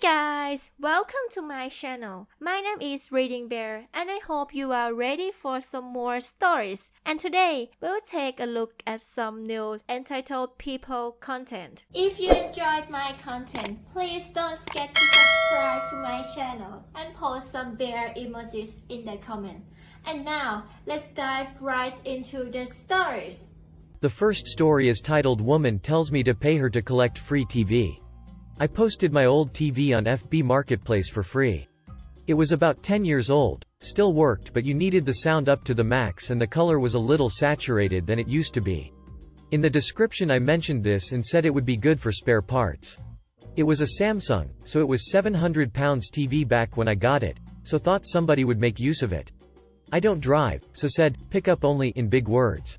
guys, welcome to my channel. My name is ReadingBear and I hope you are ready for some more stories. And today, we'll take a look at some new entitled people content. If you enjoyed my content, please don't forget to subscribe to my channel and post some bear emojis in the comment. And now, let's dive right into the stories. The first story is titled "Woman Tells Me to Pay Her to Collect Free TV." I posted my old TV on FB Marketplace for free. It was about 10 years old, still worked, but you needed the sound up to the max and the color was a little saturated than it used to be. In the description I mentioned this and said it would be good for spare parts. It was a Samsung, so it was £700 TV back when I got it, so thought somebody would make use of it. I don't drive, so said, "Pick up only," in big words.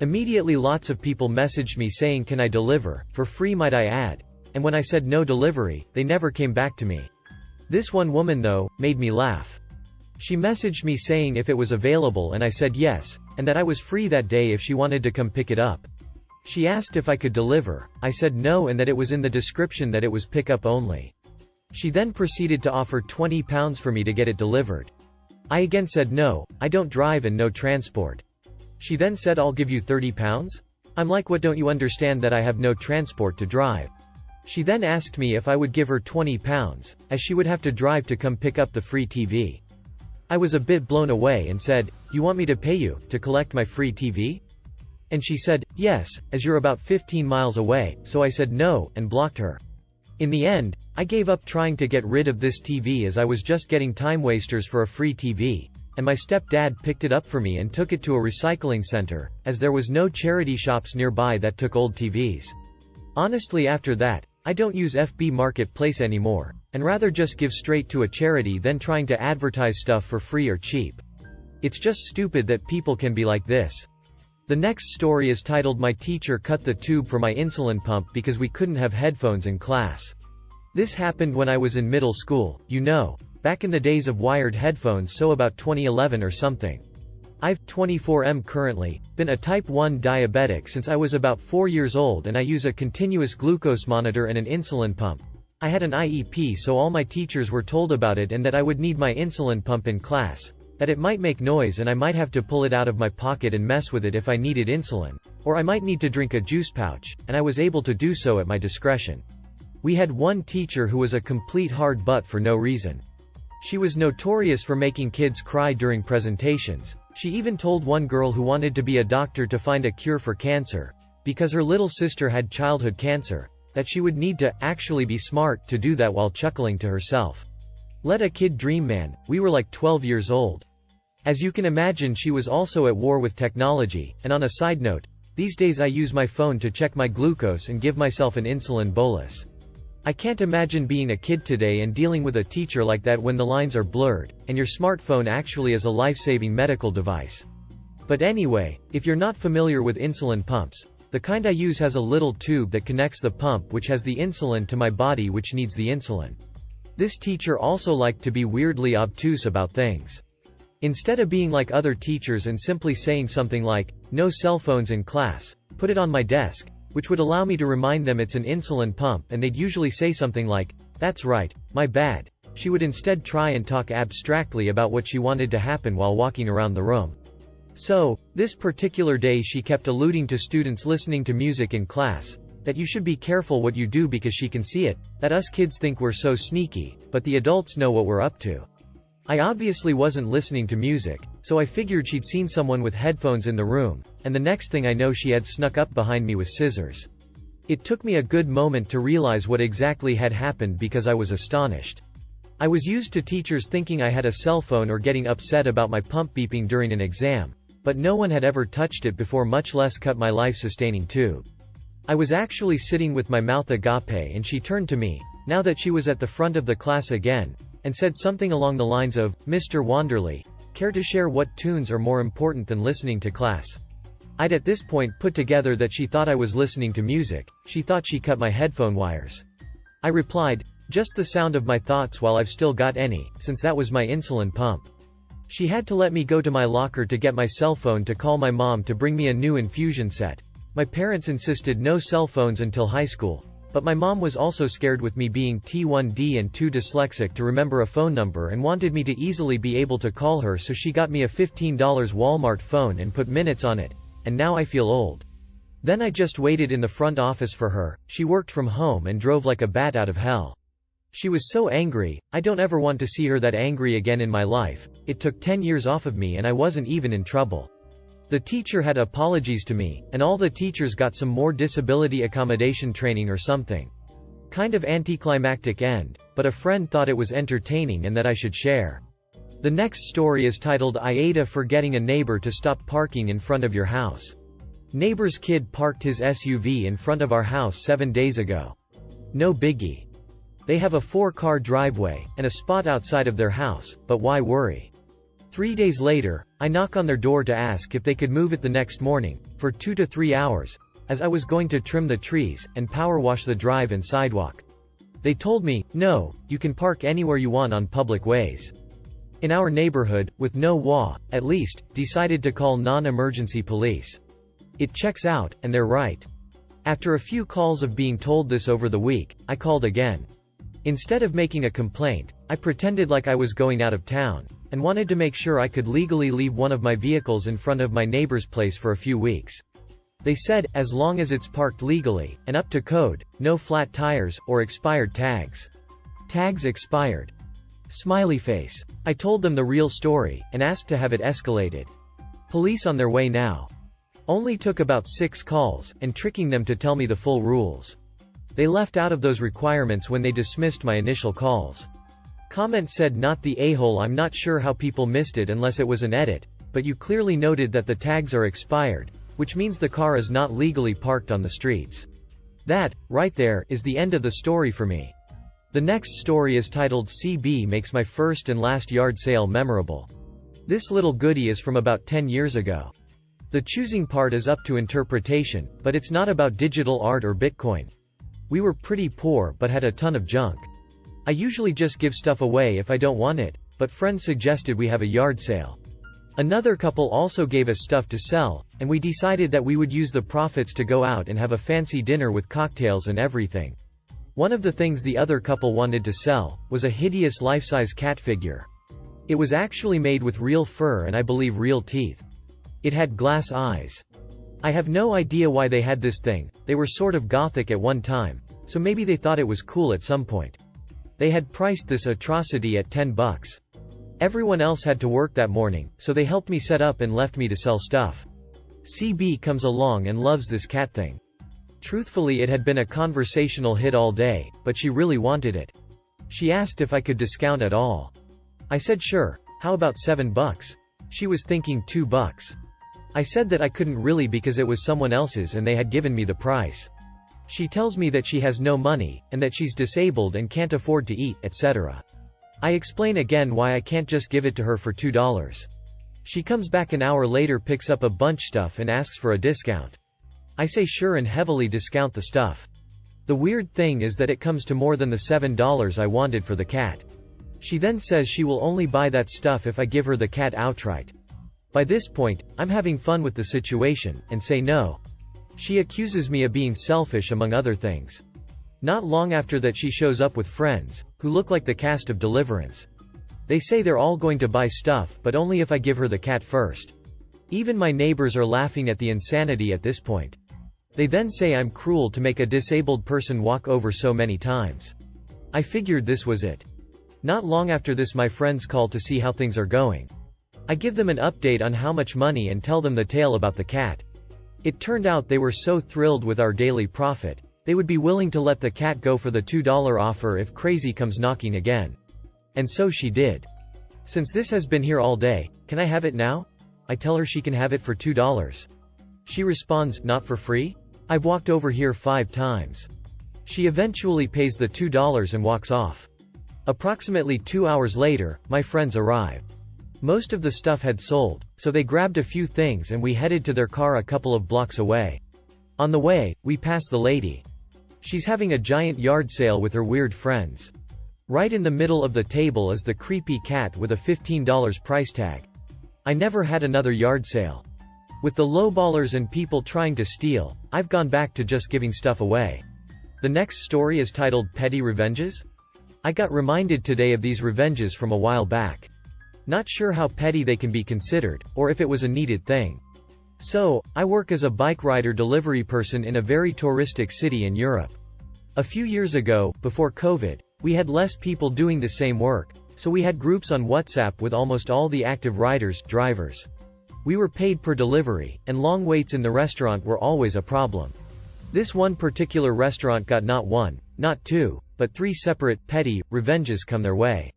Immediately lots of people messaged me saying can I deliver, for free might I add, and when I said no delivery, they never came back to me. This one woman though, made me laugh. She messaged me saying if it was available and I said yes, and that I was free that day if she wanted to come pick it up. She asked if I could deliver, I said no and that it was in the description that it was pick up only. She then proceeded to offer £20 for me to get it delivered. I again said no, I don't drive and no transport. She then said I'll give you £30? I'm like, what, don't you understand that I have no transport to drive? She then asked me if I would give her £20, as she would have to drive to come pick up the free TV. I was a bit blown away and said, "You want me to pay you, to collect my free TV?" And she said, "Yes, as you're about 15 miles away," so I said no, and blocked her. In the end, I gave up trying to get rid of this TV as I was just getting time wasters for a free TV, and my stepdad picked it up for me and took it to a recycling center, as there was no charity shops nearby that took old TVs. Honestly, after that, I don't use FB Marketplace anymore, and rather just give straight to a charity than trying to advertise stuff for free or cheap. It's just stupid that people can be like this. The next story is titled "My Teacher Cut the Tube for My Insulin Pump Because We Couldn't Have Headphones in Class." This happened when I was in middle school, you know, back in the days of wired headphones, so about 2011 or something. I've 24M currently, been a type 1 diabetic since I was about 4 years old and I use a continuous glucose monitor and an insulin pump. I had an IEP, so all my teachers were told about it and that I would need my insulin pump in class, that it might make noise and I might have to pull it out of my pocket and mess with it if I needed insulin, or I might need to drink a juice pouch, and I was able to do so at my discretion. We had one teacher who was a complete hard butt for no reason. She was notorious for making kids cry during presentations. She even told one girl who wanted to be a doctor to find a cure for cancer, because her little sister had childhood cancer, that she would need to actually be smart to do that, while chuckling to herself. Let a kid dream, man. We were like 12 years old. As you can imagine, she was also at war with technology, and on a side note, these days I use my phone to check my glucose and give myself an insulin bolus. I can't imagine being a kid today and dealing with a teacher like that when the lines are blurred, and your smartphone actually is a life-saving medical device. But anyway, if you're not familiar with insulin pumps, the kind I use has a little tube that connects the pump which has the insulin to my body which needs the insulin. This teacher also liked to be weirdly obtuse about things. Instead of being like other teachers and simply saying something like, "No cell phones in class, put it on my desk," which would allow me to remind them it's an insulin pump, and they'd usually say something like, "That's right, my bad." She would instead try and talk abstractly about what she wanted to happen while walking around the room. So, this particular day she kept alluding to students listening to music in class, that you should be careful what you do because she can see it, that us kids think we're so sneaky, but the adults know what we're up to. I obviously wasn't listening to music, so I figured she'd seen someone with headphones in the room, and the next thing I know she had snuck up behind me with scissors. It took me a good moment to realize what exactly had happened because I was astonished. I was used to teachers thinking I had a cell phone or getting upset about my pump beeping during an exam, but no one had ever touched it before, much less cut my life-sustaining tube. I was actually sitting with my mouth agape and she turned to me, now that she was at the front of the class again, and said something along the lines of, "Mr. Wanderley, care to share what tunes are more important than listening to class?" I'd at this point put together that she thought I was listening to music. She thought she cut my headphone wires. I replied, "Just the sound of my thoughts while I've still got any, since that was my insulin pump." She had to let me go to my locker to get my cell phone to call my mom to bring me a new infusion set. My parents insisted no cell phones until high school. But my mom was also scared with me being T1D and too dyslexic to remember a phone number and wanted me to easily be able to call her, so she got me a $15 Walmart phone and put minutes on it, and now I feel old. Then I just waited in the front office for her. She worked from home and drove like a bat out of hell. She was so angry. I don't ever want to see her that angry again in my life. It took 10 years off of me and I wasn't even in trouble. The teacher had apologies to me, and all the teachers got some more disability accommodation training or something. Kind of anticlimactic end, but a friend thought it was entertaining and that I should share. The next story is titled AITA for getting a neighbor to stop parking in front of your house. Neighbor's kid parked his SUV in front of our house 7 days ago. No biggie. They have a 4-car driveway, and a spot outside of their house, but why worry? 3 days later, I knock on their door to ask if they could move it the next morning, for 2 to 3 hours, as I was going to trim the trees, and power wash the drive and sidewalk. They told me, no, you can park anywhere you want on public ways. In our neighborhood, with no law, at least, decided to call non-emergency police. It checks out, and they're right. After a few calls of being told this over the week, I called again. Instead of making a complaint, I pretended like I was going out of town, and wanted to make sure I could legally leave one of my vehicles in front of my neighbor's place for a few weeks. They said, as long as it's parked legally, and up to code, no flat tires, or expired tags. Tags expired. Smiley face. I told them the real story, and asked to have it escalated. Police on their way now. Only took about 6 calls, and tricking them to tell me the full rules. They left out of those requirements when they dismissed my initial calls. Comment said, not the a-hole, I'm not sure how people missed it unless it was an edit, but you clearly noted that the tags are expired, which means the car is not legally parked on the streets. That, right there, is the end of the story for me. The next story is titled CB makes my first and last yard sale memorable. This little goodie is from about 10 years ago. The choosing part is up to interpretation, but it's not about digital art or Bitcoin. We were pretty poor but had a ton of junk. I usually just give stuff away if I don't want it, but friends suggested we have a yard sale. Another couple also gave us stuff to sell, and we decided that we would use the profits to go out and have a fancy dinner with cocktails and everything. One of the things the other couple wanted to sell was a hideous life-size cat figure. It was actually made with real fur and I believe real teeth. It had glass eyes. I have no idea why they had this thing. They were sort of gothic at one time, so maybe they thought it was cool at some point. They had priced this atrocity at $10. Everyone else had to work that morning, so they helped me set up and left me to sell stuff. CB comes along and loves this cat thing. Truthfully, it had been a conversational hit all day, but she really wanted it. She asked if I could discount at all. I said sure, how about $7? She was thinking $2. I said that I couldn't really because it was someone else's and they had given me the price. She tells me that she has no money, and that she's disabled and can't afford to eat, etc. I explain again why I can't just give it to her for $2. She comes back an hour later, picks up a bunch stuff and asks for a discount. I say sure and heavily discount the stuff. The weird thing is that it comes to more than the $7 I wanted for the cat. She then says she will only buy that stuff if I give her the cat outright. By this point, I'm having fun with the situation, and say no. She accuses me of being selfish among other things. Not long after that she shows up with friends, who look like the cast of Deliverance. They say they're all going to buy stuff, but only if I give her the cat first. Even my neighbors are laughing at the insanity at this point. They then say I'm cruel to make a disabled person walk over so many times. I figured this was it. Not long after this my friends call to see how things are going. I give them an update on how much money and tell them the tale about the cat. It turned out they were so thrilled with our daily profit, they would be willing to let the cat go for the $2 offer if Crazy comes knocking again. And so she did. Since this has been here all day, can I have it now? I tell her she can have it for $2. She responds, not for free? I've walked over here 5 times. She eventually pays the $2 and walks off. Approximately 2 hours later, my friends arrive. Most of the stuff had sold, so they grabbed a few things and we headed to their car a couple of blocks away. On the way, we pass the lady. She's having a giant yard sale with her weird friends. Right in the middle of the table is the creepy cat with a $15 price tag. I never had another yard sale. With the lowballers and people trying to steal, I've gone back to just giving stuff away. The next story is titled Petty Revenges? I got reminded today of these revenges from a while back. Not sure how petty they can be considered, or if it was a needed thing. So, I work as a bike rider delivery person in a very touristic city in Europe. A few years ago, before COVID, we had less people doing the same work, so we had groups on WhatsApp with almost all the active riders, drivers. We were paid per delivery, and long waits in the restaurant were always a problem. This one particular restaurant got not one, not two, but three separate, petty, revenges come their way.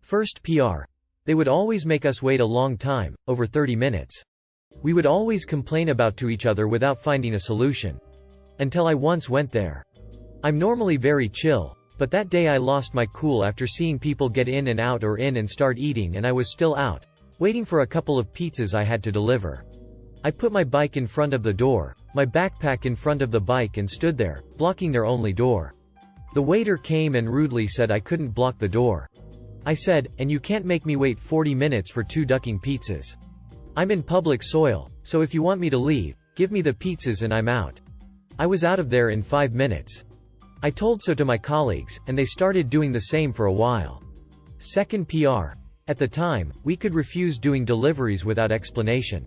First, PR. They would always make us wait a long time, over 30 minutes. We would always complain about to each other without finding a solution. Until I once went there. I'm normally very chill, but that day I lost my cool after seeing people get in and out or in and start eating, and I was still out, waiting for a couple of pizzas I had to deliver. I put my bike in front of the door, my backpack in front of the bike, and stood there, blocking their only door. The waiter came and rudely said I couldn't block the door. I said, and you can't make me wait 40 minutes for 2 ducking pizzas. I'm in public soil, so if you want me to leave, give me the pizzas and I'm out. I was out of there in 5 minutes. I told so to my colleagues, and they started doing the same for a while. Second, PR. At the time, we could refuse doing deliveries without explanation.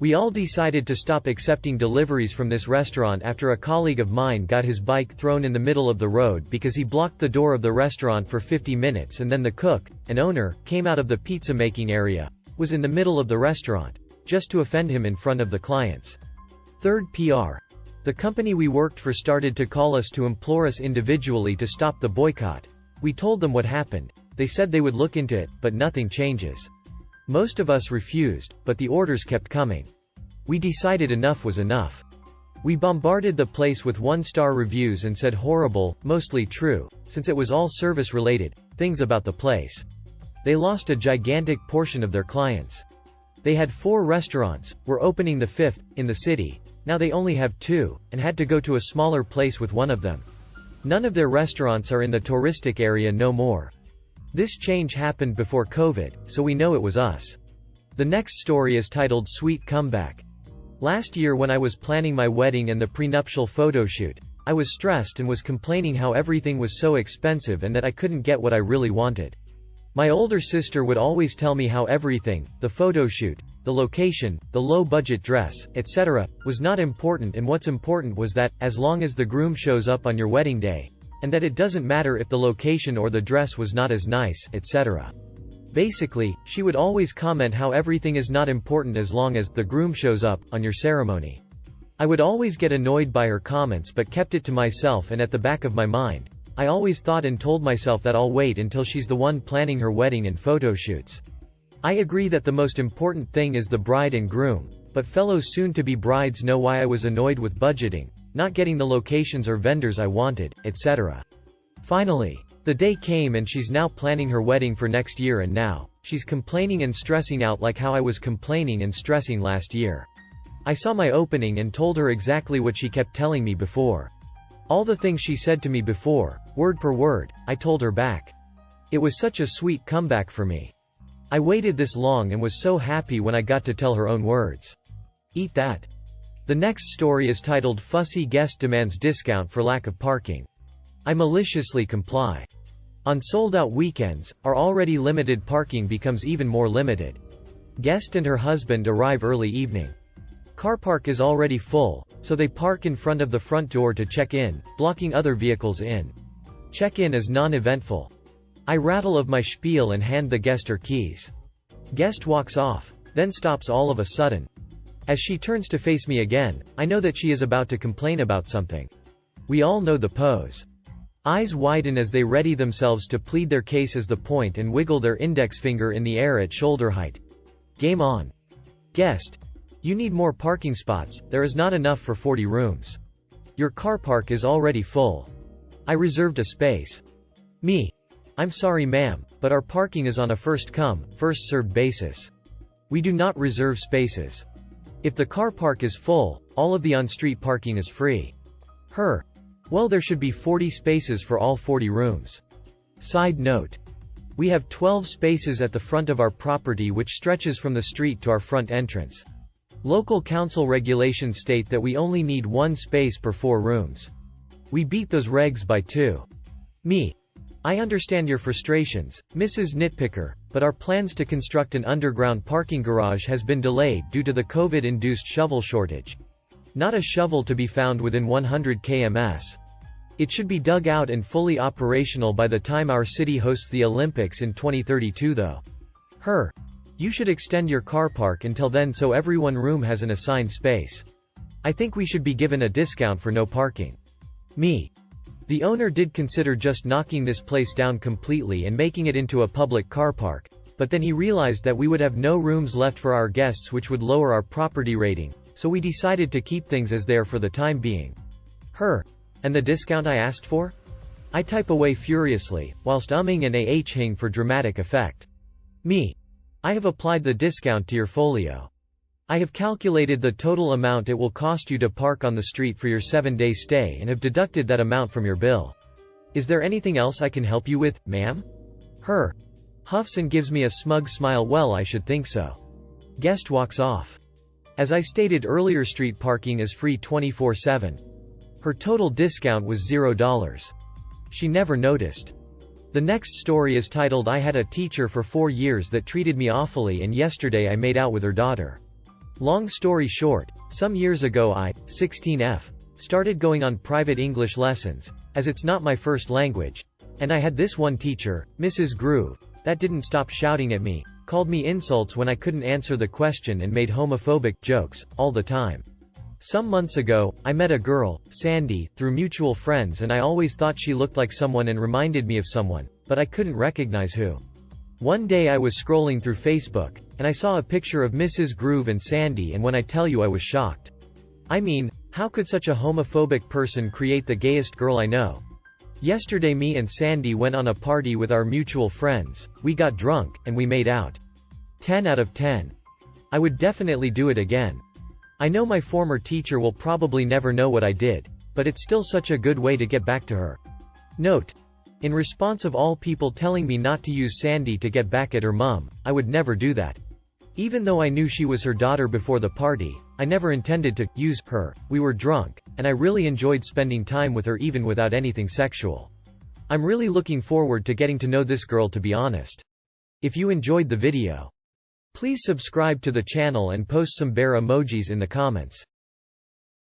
We all decided to stop accepting deliveries from this restaurant after a colleague of mine got his bike thrown in the middle of the road because he blocked the door of the restaurant for 50 minutes, and then the cook, an owner, came out of the pizza making area, was in the middle of the restaurant, just to offend him in front of the clients. Third, PR. The company we worked for started to call us to implore us individually to stop the boycott. We told them what happened. They said they would look into it, but nothing changes. Most of us refused, but the orders kept coming. We decided enough was enough. We bombarded the place with 1-star reviews and said horrible, mostly true, since it was all service-related, things about the place. They lost a gigantic portion of their clients. They had 4 restaurants, were opening the 5th, in the city. Now they only have 2, and had to go to a smaller place with one of them. None of their restaurants are in the touristic area no more. This change happened before COVID, so we know it was us. The next story is titled Sweet Comeback. Last year when I was planning my wedding and the prenuptial photo shoot, I was stressed and was complaining how everything was so expensive and that I couldn't get what I really wanted. My older sister would always tell me how everything, the photo shoot, the location, the low-budget dress, etc., was not important, and what's important was that, as long as the groom shows up on your wedding day, and that it doesn't matter if the location or the dress was not as nice, etc. Basically, she would always comment how everything is not important as long as the groom shows up on your ceremony. I would always get annoyed by her comments but kept it to myself, and at the back of my mind, I always thought and told myself that I'll wait until she's the one planning her wedding and photo shoots. I agree that the most important thing is the bride and groom, but fellow soon-to-be brides know why I was annoyed with budgeting, not getting the locations or vendors I wanted, etc. Finally, the day came and she's now planning her wedding for next year, and now, she's complaining and stressing out like how I was complaining and stressing last year. I saw my opening and told her exactly what she kept telling me before. All the things she said to me before, word per word, I told her back. It was such a sweet comeback for me. I waited this long and was so happy when I got to tell her own words. Eat that. The next story is titled Fussy Guest Demands Discount for Lack of Parking. I maliciously comply. On sold-out weekends, our already limited parking becomes even more limited. Guest and her husband arrive early evening. Car park is already full, so they park in front of the front door to check in, blocking other vehicles in. Check-in is non-eventful. I rattle of my spiel and hand the guest her keys. Guest walks off, then stops all of a sudden. As she turns to face me again, I know that she is about to complain about something. We all know the pose. Eyes widen as they ready themselves to plead their case as the point and wiggle their index finger in the air at shoulder height. Game on. Guest. You need more parking spots, there is not enough for 40 rooms. Your car park is already full. I reserved a space. Me. I'm sorry ma'am, but our parking is on a first-come, first-served basis. We do not reserve spaces. If the car park is full, all of the on-street parking is free. Her. Well, there should be 40 spaces for all 40 rooms. Side note. We have 12 spaces at the front of our property, which stretches from the street to our front entrance. Local council regulations state that we only need 1 space per 4 rooms. We beat those regs by 2. Me. I understand your frustrations, Mrs. Nitpicker, but our plans to construct an underground parking garage has been delayed due to the COVID-induced shovel shortage. Not a shovel to be found within 100 km. It should be dug out and fully operational by the time our city hosts the Olympics in 2032 though. You should extend your car park until then so everyone room has an assigned space. I think we should be given a discount for no parking. Me. The owner did consider just knocking this place down completely and making it into a public car park, but then he realized that we would have no rooms left for our guests, which would lower our property rating, so we decided to keep things as they are for the time being. And the discount I asked for? I type away furiously, whilst umming and ahing for dramatic effect. Me. I have applied the discount to your folio. I have calculated the total amount it will cost you to park on the street for your 7-day stay and have deducted that amount from your bill. Is there anything else I can help you with, ma'am? Huffs and gives me a smug smile. Well, I should think so. Guest walks off. As I stated earlier, street parking is free 24/7. Her total discount was $0. She never noticed. The next story is titled I had a teacher for 4 years that treated me awfully and yesterday I made out with her daughter. Long story short, some years ago I, 16F, started going on private English lessons, as it's not my first language, and I had this one teacher, Mrs. Groove, that didn't stop shouting at me, called me insults when I couldn't answer the question and made homophobic jokes, all the time. Some months ago, I met a girl, Sandy, through mutual friends and I always thought she looked like someone and reminded me of someone, but I couldn't recognize who. One day I was scrolling through Facebook, and I saw a picture of Mrs. Groove and Sandy, and when I tell you I was shocked. I mean, how could such a homophobic person create the gayest girl I know? Yesterday me and Sandy went on a party with our mutual friends, we got drunk, and we made out. 10 out of 10. I would definitely do it again. I know my former teacher will probably never know what I did, but it's still such a good way to get back to her. Note. In response of all people telling me not to use Sandy to get back at her mum, I would never do that. Even though I knew she was her daughter before the party, I never intended to use her. We were drunk, and I really enjoyed spending time with her even without anything sexual. I'm really looking forward to getting to know this girl, to be honest. If you enjoyed the video, please subscribe to the channel and post some bear emojis in the comments.